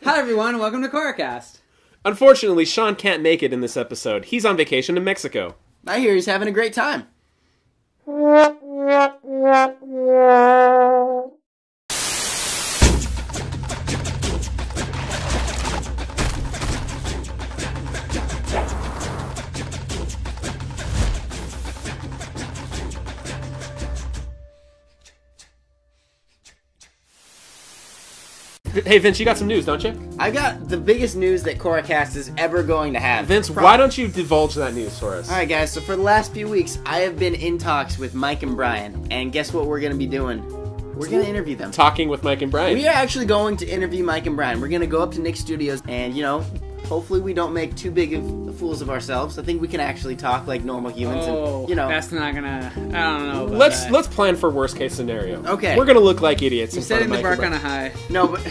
Hi everyone, welcome to Korracast. Unfortunately, Sean can't make it in this episode. He's on vacation in Mexico. I hear he's having a great time. Hey, Vince, you got some news, don't you? I got the biggest news that Korracast is ever going to have. Vince, why don't you divulge that news for us? Alright guys, so for the last few weeks, I have been in talks with Mike and Brian, and guess what we're going to be doing? We're going to interview them. Talking with Mike and Brian. We are actually going to interview Mike and Brian. We're going to go up to Nick's Studios, and, hopefully we don't make too big of fools of ourselves. I think we can actually talk like normal humans, and, That's not gonna... I don't know about that. Let's plan for worst case scenario. Okay. We're going to look like idiots. You're setting the bar kind of high. No, but...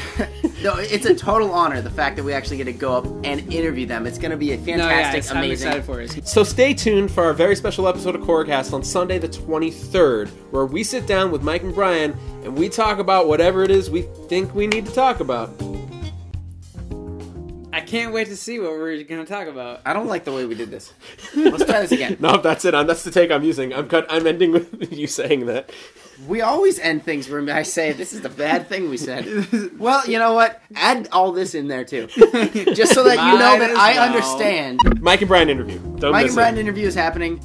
No, it's a total honor, the fact that we actually get to go up and interview them. It's going to be a fantastic, amazing... I'm excited for it. So stay tuned for our very special episode of Korracast on Sunday the 23rd, where we sit down with Mike and Brian, and we talk about whatever it is we think we need to talk about. I can't wait to see what we're going to talk about. I don't like the way we did this. Let's try this again. No, that's it. That's the take I'm using. I'm ending with you saying that. We always end things where I say, this is the bad thing we said. Well, you know what? Add all this in there, too. Just so that you know that I understand. Mike and Brian interview. Mike and Brian interview is happening.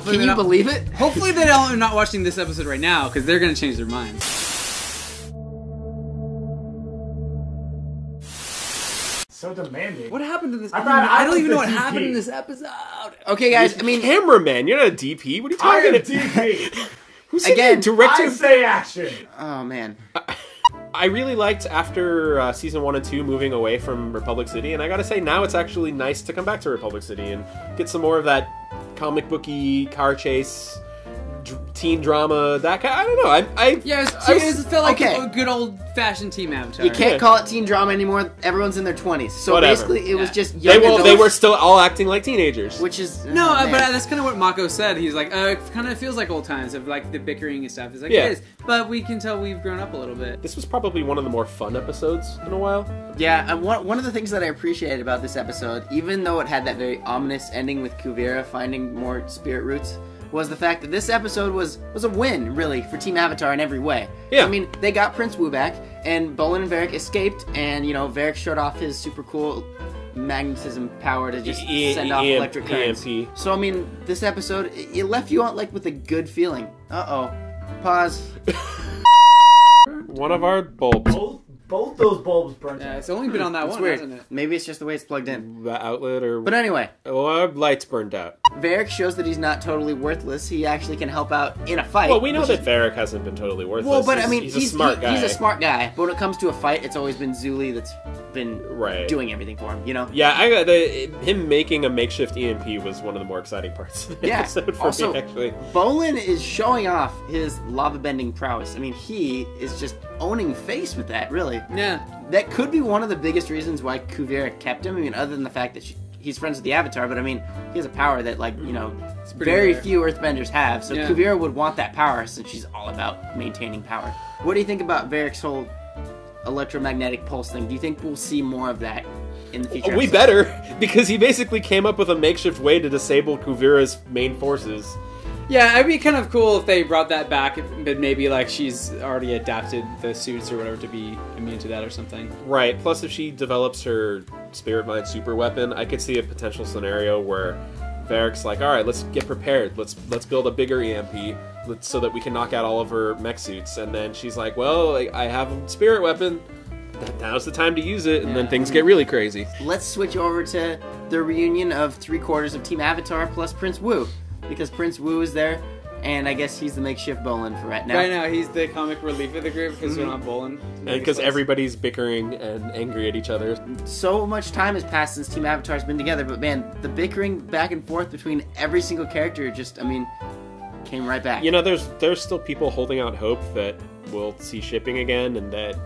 Can you believe it? Hopefully they are not watching this episode right now, because they're going to change their minds. So demanding. What happened to this? I don't even know what DP. happened in this episode. Okay, guys, Cameraman, you're not a DP. What are you talking about? I am DP. Who's Again, directing? I say action. Oh, man. I really liked after season 1 and 2 moving away from Republic City, and I gotta say now it's actually nice to come back to Republic City and get some more of that comic booky car chase, teen drama. That kind. I don't know. It felt like okay. a good old fashioned Team Avatar. You can't call it teen drama anymore. Everyone's in their 20s. So Whatever. basically, it was just young adults. They were still all acting like teenagers. Which is... No, man. but that's kind of what Mako said. He's like, it kind of feels like old times of like the bickering and stuff. It's like, Yeah. it is. But we can tell we've grown up a little bit. This was probably one of the more fun episodes in a while. Yeah, and one of the things that I appreciated about this episode, even though it had that very ominous ending with Kuvira finding more spirit roots, was the fact that this episode was a win, really, for Team Avatar in every way. Yeah. I mean, they got Prince Wu back, and Bolin and Varrick escaped, and, Varrick showed off his super cool magnetism power to just send off electric currents. EMP. So, I mean, this episode, it left you out, with a good feeling. Uh-oh. Pause. One of our bulbs. Both those bulbs burnt Yeah, out. it's only been on that It's one, weird. hasn't it? Maybe it's just the way it's plugged in. The outlet or... But anyway, our lights burned out. Varrick shows that he's not totally worthless. He actually can help out in a fight. Well, we know that Varrick hasn't been totally worthless. Well, but I mean, he's a smart guy. He's a smart guy. But when it comes to a fight, it's always been Zuli that's been doing everything for him, Yeah, him making a makeshift EMP was one of the more exciting parts of the episode for also, me, actually. Bolin is showing off his lava-bending prowess. I mean, he is just owning face with that, really. Yeah. That could be one of the biggest reasons why Kuvira kept him. I mean, other than the fact that he's friends with the Avatar, but I mean, he has a power that, very few Earthbenders have. So Kuvira would want that power since she's all about maintaining power. What do you think about Varrick's whole electromagnetic pulse thing? Do you think we'll see more of that in the future? We better, because he basically came up with a makeshift way to disable Kuvira's main forces. Yeah, it'd be kind of cool if they brought that back, but maybe she's already adapted the suits or whatever to be immune to that or something. Right. Plus, if she develops her Spirit Mind super weapon, I could see a potential scenario where Varrick's like, all right, let's get prepared. Let's build a bigger EMP so that we can knock out all of her mech suits. And then she's like, well, I have a spirit weapon. Now's the time to use it. And then things get really crazy. Let's switch over to the reunion of 3/4 of Team Avatar plus Prince Wu. Because Prince Wu is there, and I guess he's the makeshift Bolin for right now. Right now, he's the comic relief of the group because we're not Bolin. And because everybody's bickering and angry at each other. So much time has passed since Team Avatar's been together, but man, the bickering back and forth between every single character came right back. There's still people holding out hope that we'll see shipping again and that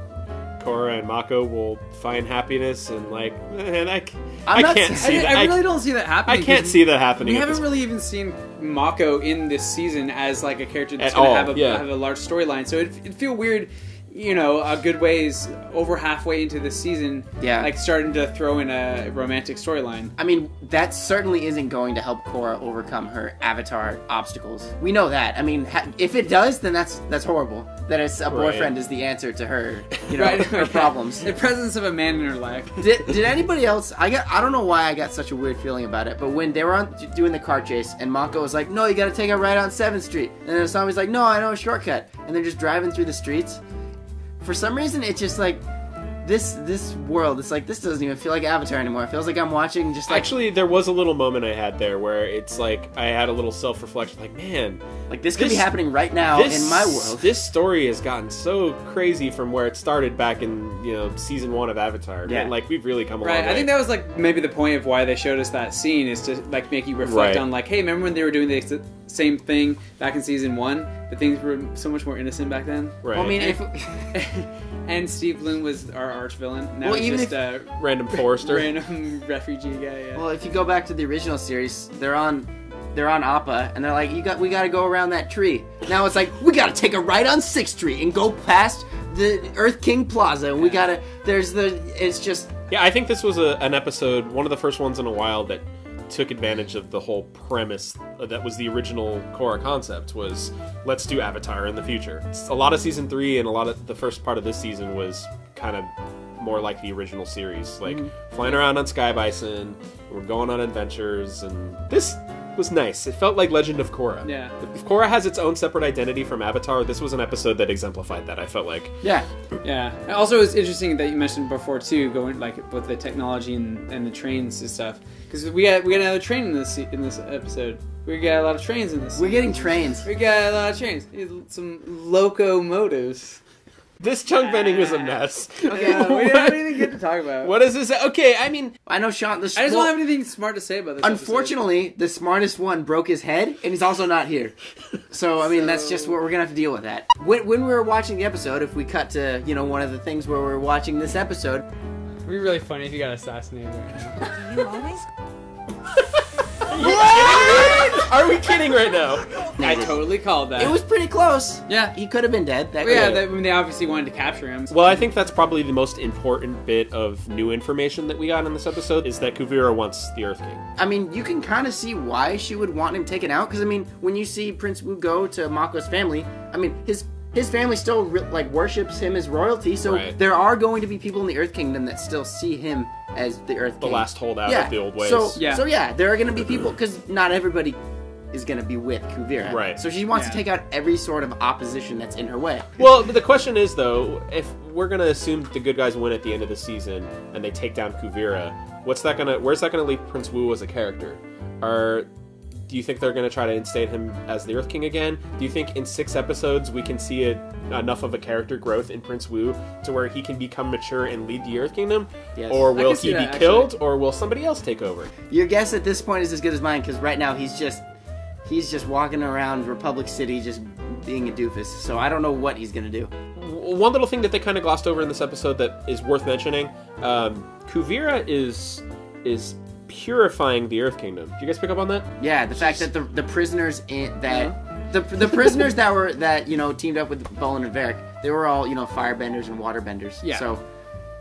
Korra and Mako will find happiness and I really don't see that happening. I can't see that happening. We haven't really even seen Mako in this season as a character that's going to have a large storyline. So it'd feel weird a good ways over halfway into the season, Yeah. like starting to throw in a romantic storyline. I mean, that certainly isn't going to help Korra overcome her Avatar obstacles. We know that. I mean, if it does, then that's horrible. That a boyfriend is the answer to her, her problems. The presence of a man in her life. Did anybody else? I don't know why I got such a weird feeling about it, but when they were doing the car chase and Mako was like, "No, you got to take a right on 7th Street," and then Asami's like, "No, I know a shortcut," and they're just driving through the streets. For some reason, it's just like this world. It's like this doesn't even feel like Avatar anymore. It feels like I'm watching just like Actually, there was a little moment I had there where it's like I had a little self-reflection, like, man, like this could be happening right now in my world. This story has gotten so crazy from where it started back in season 1 of Avatar. Yeah. Man, like we've really come a long Right, way. I think that was like maybe the point of why they showed us that scene is to like make you reflect on like, hey, remember when they were doing the same thing back in season 1, but things were so much more innocent back then. Right. Well, I mean, and Steve Bloom was our arch villain. Now Well, he's even just a random forester. random refugee guy. Yeah. well, if you go back to the original series, they're on Appa, and they're like, we got to go around that tree. Now it's like we got to take a right on 6th Street and go past the Earth King Plaza. And we got to. It's just. Yeah, I think this was an episode, one of the first ones in a while that took advantage of the whole premise that was the original Korra concept, was let's do Avatar in the future. A lot of season 3 and a lot of the first part of this season was kind of more like the original series, like flying around on Sky Bison, we're going on adventures, and this was nice. It felt like Legend of Korra. Yeah. If Korra has its own separate identity from Avatar, this was an episode that exemplified that, I felt like. Yeah. Yeah. And also, it's interesting that you mentioned before too, going like with the technology and the trains and stuff, because we got another train in this episode. We got a lot of trains in this. We're getting trains. We got a lot of trains. Some locomotives. This chunk bending is a mess. Okay, we don't have anything good to talk about. What is this? Okay, I mean, I know Sean. I just don't have anything smart to say about this. Unfortunately, the smartest one broke his head, and he's also not here. So, I mean, that's just what we're gonna have to deal with that. When we were watching the episode, if we cut to, one of the things where we're watching this episode. It'd be really funny if you got assassinated right now. You always are we kidding right now? I totally called that. It was pretty close. Yeah. He could have been dead. They obviously wanted to capture him. Well, I think that's probably the most important bit of new information that we got in this episode, is that Kuvira wants the Earth King. I mean, you can kind of see why she would want him taken out, because, I mean, when you see Prince Wu go to Mako's family, I mean, his family still, worships him as royalty, so there are going to be people in the Earth Kingdom that still see him as the Earth King. The last holdout of the old ways. So there are going to be people, because not everybody is going to be with Kuvira. Right. So she wants to take out every sort of opposition that's in her way. Well, but the question is, though, if we're going to assume that the good guys win at the end of the season and they take down Kuvira, where's that going to leave Prince Wu as a character? Do you think they're going to try to instate him as the Earth King again? Do you think in 6 episodes we can see enough of a character growth in Prince Wu to where he can become mature and lead the Earth Kingdom? Yes. Or will he be killed, or will somebody else take over? Your guess at this point is as good as mine, because right now he's just walking around Republic City just being a doofus. So I don't know what he's going to do. One little thing that they kind of glossed over in this episode that is worth mentioning, Kuvira is purifying the Earth Kingdom. Did you guys pick up on that? Yeah, the fact that the prisoners the prisoners that teamed up with Bolin and Varrick, they were all firebenders and waterbenders. Yeah. So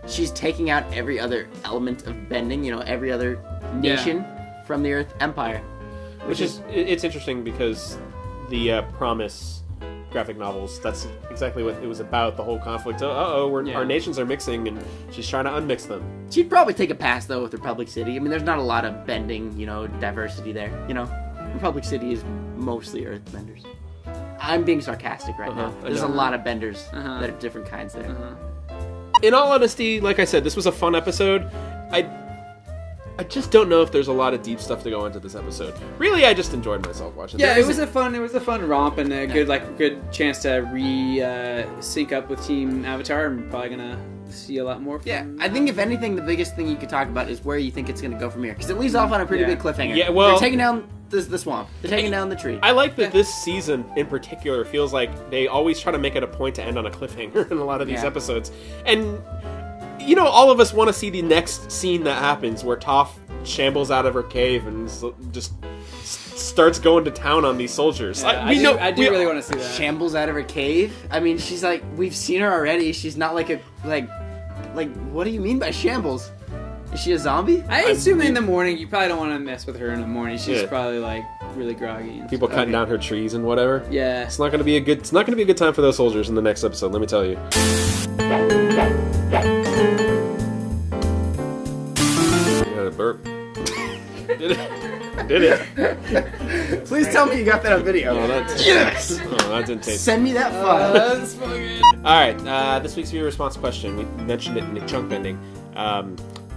she's taking out every other element of bending, every other nation from the Earth Empire. Which is it's interesting because the Promise graphic novels, that's exactly what it was about, the whole conflict. Our nations are mixing, and she's trying to unmix them. She'd probably take a pass, though, with Republic City. I mean, there's not a lot of bending, diversity there, Republic City is mostly earthbenders. I'm being sarcastic right now. There's a lot of benders that are different kinds there. In all honesty, like I said, this was a fun episode. I just don't know if there's a lot of deep stuff to go into this episode. Really, I just enjoyed myself watching. Yeah, it was a fun romp and a good chance to sync up with Team Avatar. I'm probably gonna see a lot more. I think if anything, the biggest thing you could talk about is where you think it's gonna go from here, because it leaves off on a pretty big cliffhanger. Yeah, well, they're taking down the swamp. They're taking down the tree. I like that this season in particular feels like they always try to make it a point to end on a cliffhanger in a lot of these episodes, and. All of us want to see the next scene that happens where Toph shambles out of her cave and is just starts going to town on these soldiers. Yeah, I do really want to see that. Shambles out of her cave. I mean, she's like, we've seen her already. She's not like a like. What do you mean by shambles? Is she a zombie? I assume in the morning you probably don't want to mess with her in the morning. She's probably like really groggy. And People cutting down her trees and whatever. Yeah. It's not gonna be a good time for those soldiers in the next episode. Let me tell you. You got a burp. Did it? Please tell me you got that on video. Oh, that's, Yes! Oh, that didn't taste. Send me that file. That's fucking... All right, this week's viewer response question. We mentioned it in the chunk bending.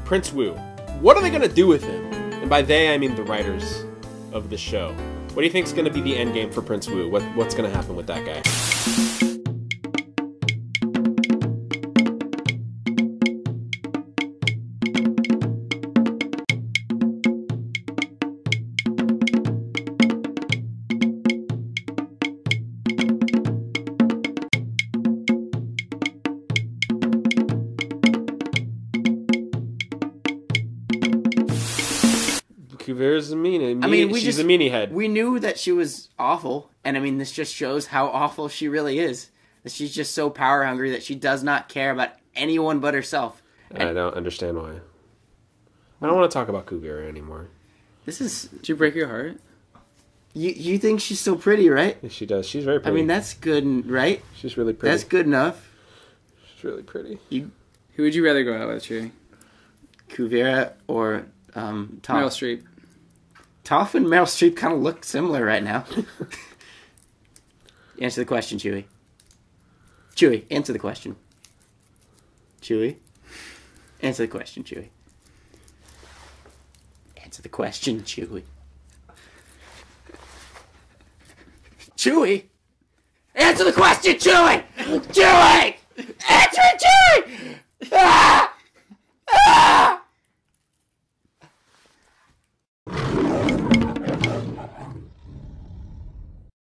Prince Wu. What are they gonna do with him? And by they, I mean the writers of the show. What do you think is gonna be the end game for Prince Wu? What's gonna happen with that guy? Kuvira's a meanie. She's a meanie head. We knew that she was awful, and I mean, this just shows how awful she really is. That she's just so power hungry that she does not care about anyone but herself. I don't understand why. I don't want to talk about Kuvira anymore. This is... Did you break your heart? You think she's so pretty, right? Yeah, she does. She's very pretty. I mean, that's good, right? She's really pretty. That's good enough. She's really pretty. Who would you rather go out with, Chewie? Kuvira or Toph? Meryl Streep. Toph and Meryl Streep kind of look similar right now. Answer the question, Chewie. Chewie, answer the question. Chewie? Answer the question, Chewie. Answer the question, Chewie. Chewie! Answer the question, Chewie! Chewie! Answer it, Chewie! Ah!